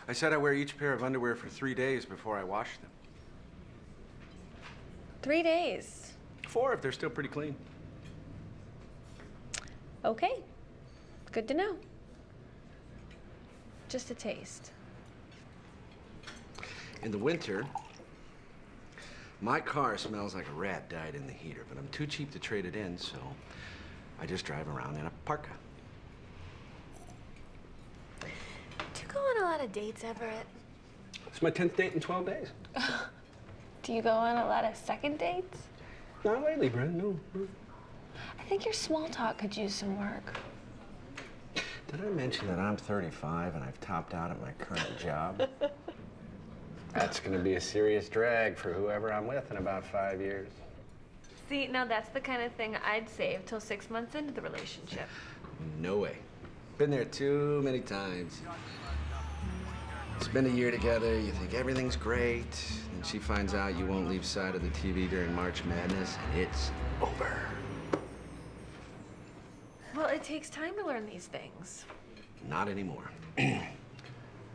I said I wear each pair of underwear for 3 days before I wash them. 3 days. 4 if they're still pretty clean. Okay. Good to know. Just a taste. In the winter, my car smells like a rat died in the heater, but I'm too cheap to trade it in, so I just drive around in a parka. Do you go on a lot of dates, Everett? It's my 10th date in 12 days. Do you go on a lot of second dates? Not lately, Brent, no. I think your small talk could use some work. Did I mention that I'm 35 and I've topped out at my current job? That's gonna be a serious drag for whoever I'm with in about 5 years. See, now that's the kind of thing I'd save till 6 months into the relationship. No way. Been there too many times. Spend a year together, you think everything's great, and she finds out you won't leave sight of the TV during March Madness, and it's over. Well, it takes time to learn these things. Not anymore.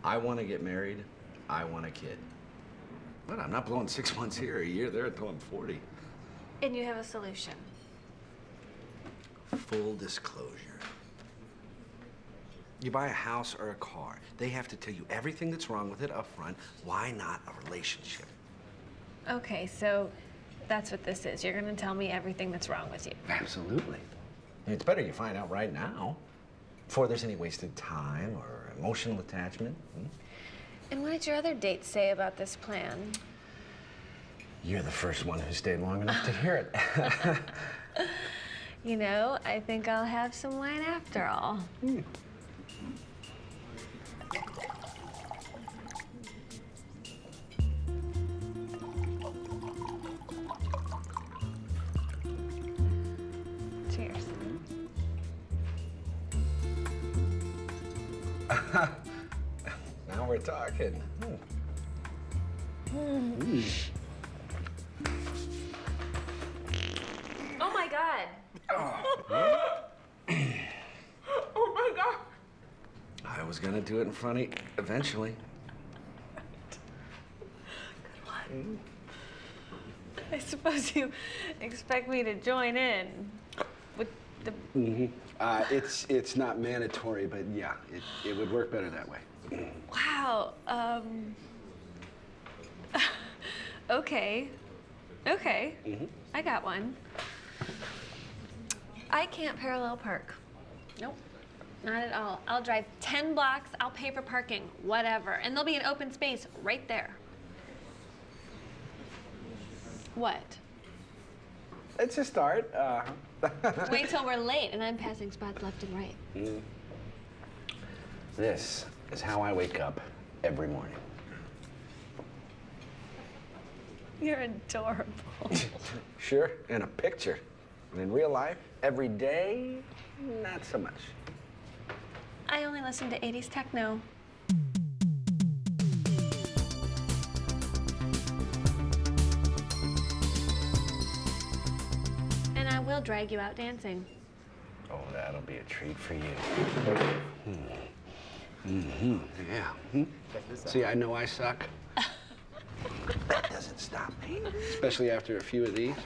I want to get married. I want a kid. But I'm not blowing 6 months here, a year there until I'm 40. And you have a solution. Full disclosure. You buy a house or a car, they have to tell you everything that's wrong with it up front. Why not a relationship? Okay, so that's what this is. You're gonna tell me everything that's wrong with you. Absolutely. It's better you find out right now, before there's any wasted time or emotional attachment. And what did your other dates say about this plan? You're the first one who stayed long enough to hear it. You know, I think I'll have some wine after all. Cheers. Now we're talking. Oh my God. Oh my God. I was gonna do it in front of you eventually. Good one. I suppose you expect me to join in with the... It's not mandatory, but yeah, it would work better that way. Wow. Okay. Okay. I got one. I can't parallel park. Nope. Not at all. I'll drive 10 blocks, I'll pay for parking, whatever. And there'll be an open space right there. What? It's a start. Wait till we're late and I'm passing spots left and right. This is how I wake up every morning. You're adorable. Sure, in a picture. And in real life, every day, not so much. I only listen to 80s techno. And I will drag you out dancing. Oh, that'll be a treat for you. Yeah. See, I know I suck. That doesn't stop me, especially after a few of these.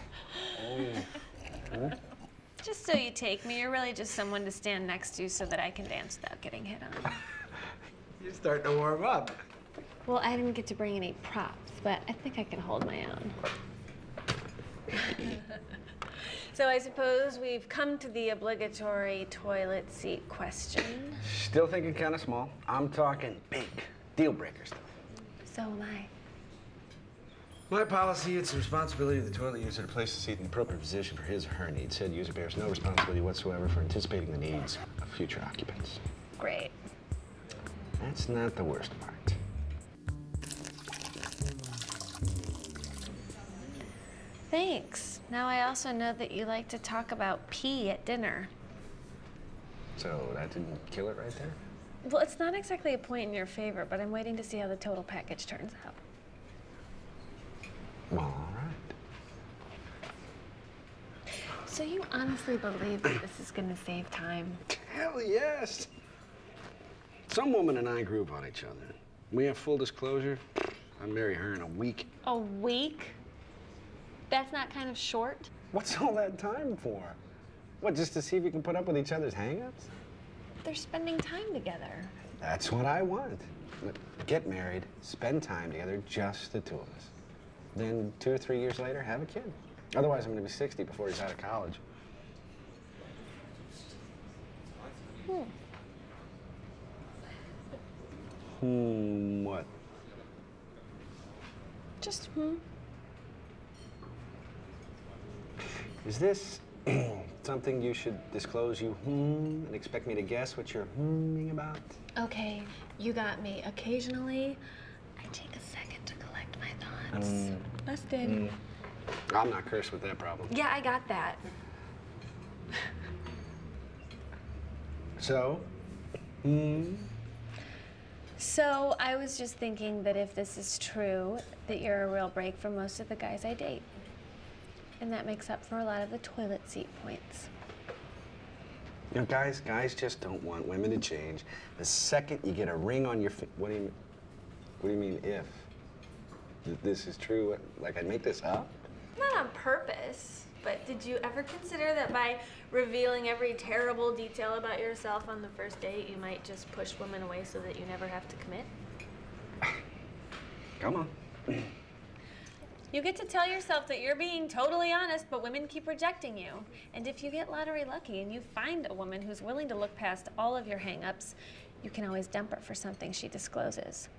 Just so you take me, you're really just someone to stand next to so that I can dance without getting hit on. You're starting to warm up. Well, I didn't get to bring any props, but I think I can hold my own. So I suppose we've come to the obligatory toilet seat question. Still thinking kind of small. I'm talking big, deal breaker stuff. So am I. My policy, it's the responsibility of the toilet user to place the seat in the appropriate position for his or her needs. Said user bears no responsibility whatsoever for anticipating the needs of future occupants. Great. That's not the worst part. Thanks. Now I also know that you like to talk about pee at dinner. So that didn't kill it right there? Well, it's not exactly a point in your favor, but I'm waiting to see how the total package turns out. Well, all right. So you honestly believe that this is gonna save time? Hell yes. Some woman and I groove on each other. We have full disclosure. I marry her in a week. A week? That's not kind of short? What's all that time for? What, just to see if you can put up with each other's hang-ups? They're spending time together. That's what I want. Get married, spend time together, just the two of us. Then 2 or 3 years later, have a kid. Otherwise, I'm gonna be 60 before he's out of college. What? Just, Is this something you should disclose you and expect me to guess what you're about? Okay, you got me. Occasionally, I take a second to collect my thoughts. Busted. I'm not cursed with that problem. Yeah, I got that. So? So I was just thinking that if this is true, that you're a real break from most of the guys I date. And that makes up for a lot of the toilet seat points. You know, guys just don't want women to change. The second you get a ring on your what do you mean if? This is true? Like I'd make this up? Not on purpose, but did you ever consider that by revealing every terrible detail about yourself on the first date, you might just push women away so that you never have to commit? Come on. You get to tell yourself that you're being totally honest, but women keep rejecting you. And if you get lottery lucky and you find a woman who's willing to look past all of your hang-ups, you can always dump her for something she discloses.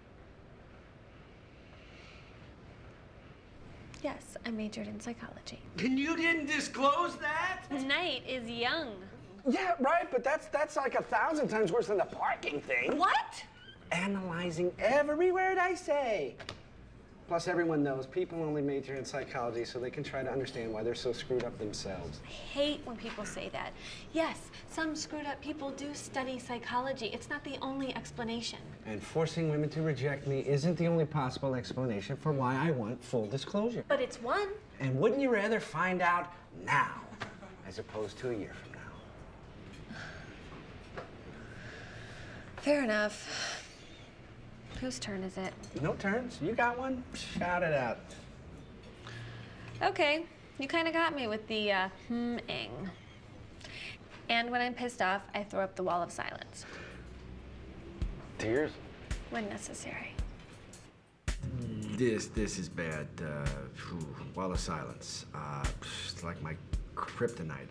Yes, I majored in psychology. And you didn't disclose that? Night is young. Yeah, right, but that's like 1,000 times worse than the parking thing. What? Analyzing every word I say. Plus, everyone knows people only major in psychology so they can try to understand why they're so screwed up themselves. I hate when people say that. Yes, some screwed up people do study psychology. It's not the only explanation. And forcing women to reject me isn't the only possible explanation for why I want full disclosure. But it's one. And wouldn't you rather find out now as opposed to a year from now? Fair enough. Whose turn is it? No turns? You got one? Shout it out. Okay, you kind of got me with the ing. And when I'm pissed off, I throw up the wall of silence. Tears? When necessary. This is bad. Wall of silence. It's like my kryptonite.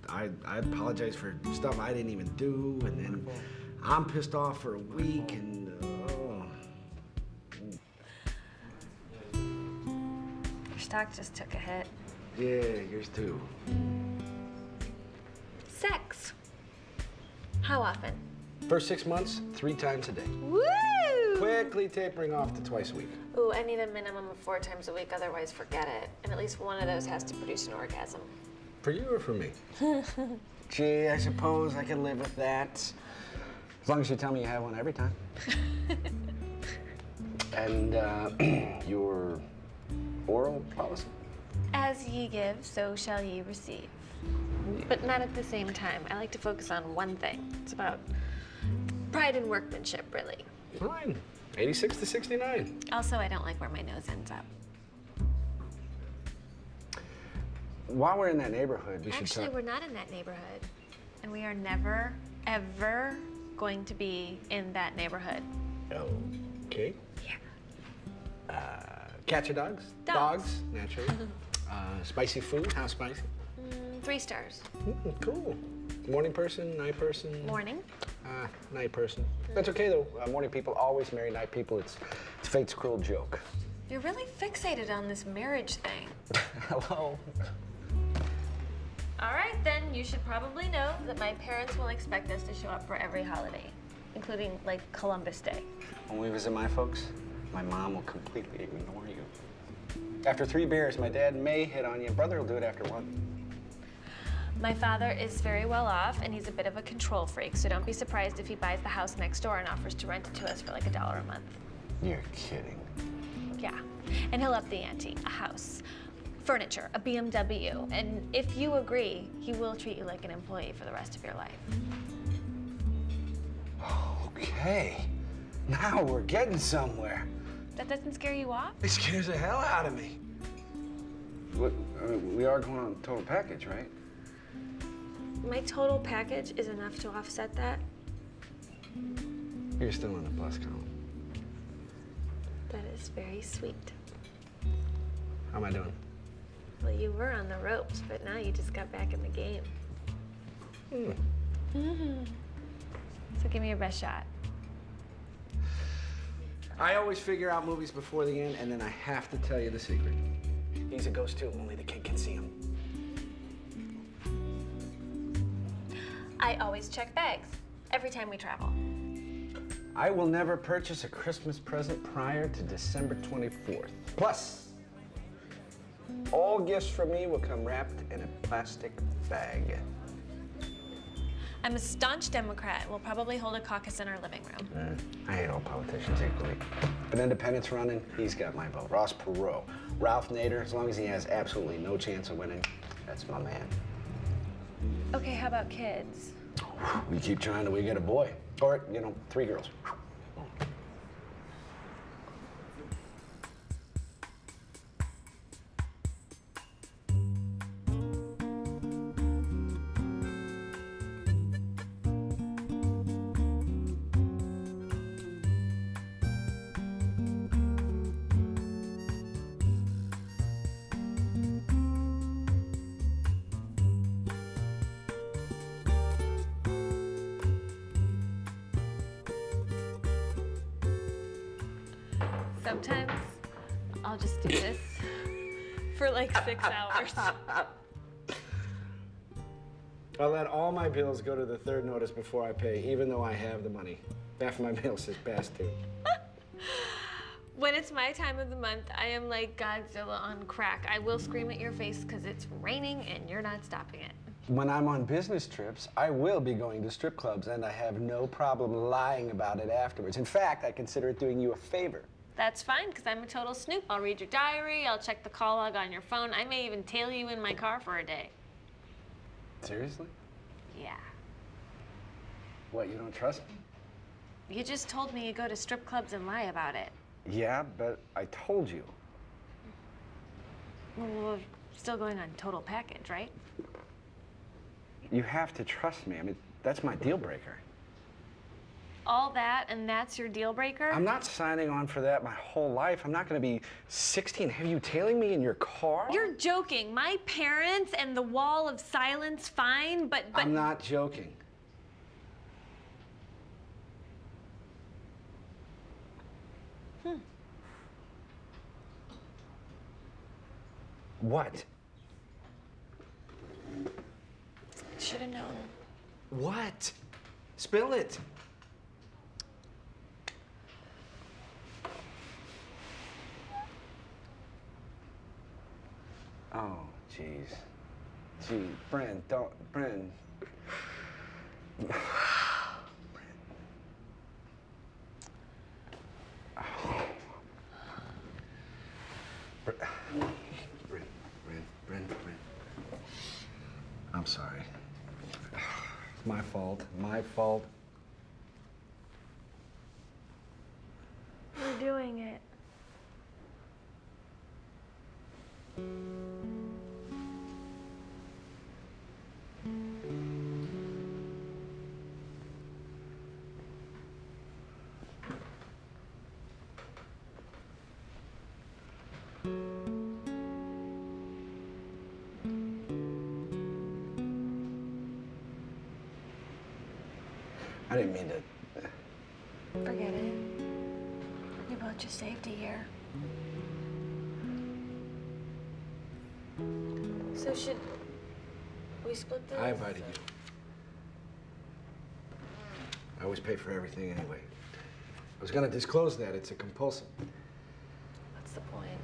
I apologize for stuff I didn't even do, and then I'm pissed off for a week, and Your stock just took a hit. yeah, yours too. Sex. How often? First 6 months, 3 times a day. Woo! Quickly tapering off to twice a week. Ooh, I need a minimum of 4 times a week, otherwise forget it. And at least one of those has to produce an orgasm. For you or for me? Gee, I suppose I can live with that. As long as you tell me you have one every time. And your oral policy? As ye give, so shall ye receive. But not at the same time. I like to focus on one thing. It's about pride and workmanship, really. Fine. 86 to 69. Also, I don't like where my nose ends up. While we're in that neighborhood, we should Actually, talk. we're not in that neighborhood. And we are never, ever going to be in that neighborhood. Okay. Yeah. Cats or dogs? Dogs. Naturally. Spicy food? How spicy? 3 stars. Cool. Morning person, night person? Morning. Night person. That's okay though. Morning people always marry night people. It's fate's cruel joke. You're really fixated on this marriage thing. Hello. All right, then you should probably know that my parents will expect us to show up for every holiday, including like Columbus Day. When we visit my folks, my mom will completely ignore you. After 3 beers, my dad may hit on you. Brother will do it after 1. My father is very well off, and he's a bit of a control freak, so don't be surprised if he buys the house next door and offers to rent it to us for like $1 a month. You're kidding. Yeah, and he'll up the ante, a house, furniture, a BMW, and if you agree, he will treat you like an employee for the rest of your life. Okay. Now we're getting somewhere. That doesn't scare you off? It scares the hell out of me. What, I mean, we are going on total package, right? My total package is enough to offset that. You're still in the plus column. That is very sweet. How am I doing? Well, you were on the ropes, but now you just got back in the game. So give me your best shot. I always figure out movies before the end, and then I have to tell you the secret. He's a ghost too, only the kid can see him. I always check bags every time we travel. I will never purchase a Christmas present prior to December 24th. Plus, all gifts from me will come wrapped in a plastic bag. I'm a staunch Democrat. We'll probably hold a caucus in our living room. I hate all politicians equally. But independent's running, he's got my vote. Ross Perot, Ralph Nader, as long as he has absolutely no chance of winning, that's my man. Okay, how about kids? We keep trying till we get a boy. Or, 3 girls. Sometimes I'll just do this for like 6 hours. I'll let all my bills go to the third notice before I pay, even though I have the money. Half of my bill says past due. When it's my time of the month, I am like Godzilla on crack. I will scream at your face because it's raining and you're not stopping it. When I'm on business trips, I will be going to strip clubs, and I have no problem lying about it afterwards. In fact, I consider it doing you a favor. That's fine, because I'm a total snoop. I'll read your diary, I'll check the call log on your phone. I may even tail you in my car for a day. Seriously? Yeah. What, you don't trust me? You just told me you go to strip clubs and lie about it. Yeah, but I told you. Well, we're still going on total package, right? You have to trust me. I mean, that's my deal breaker. All that, and that's your deal breaker? I'm not signing on for that my whole life. I'm not going to be 60 and have you tailing me in your car. You're joking. My parents and the wall of silence, fine, but... I'm not joking. What? Should have known. What? Spill it. Oh, jeez. Gee, Bryn, don't, Bryn. Bryn. I'm sorry. My fault. My fault. We're doing it. I didn't mean to. Forget it. We both just saved a year. So should we split this? I invited you. I always pay for everything anyway. I was gonna disclose that. It's a compulsion. What's the point?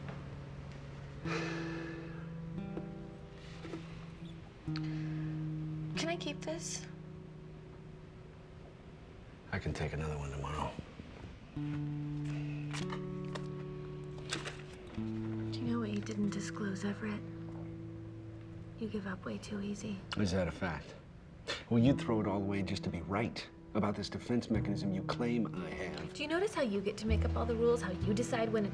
Can I keep this? I can take another one tomorrow. Do you know what you didn't disclose, Everett? You give up way too easy. Is that a fact? Well, you'd throw it all away just to be right. about this defense mechanism you claim I have. Do you notice how you get to make up all the rules, how you decide when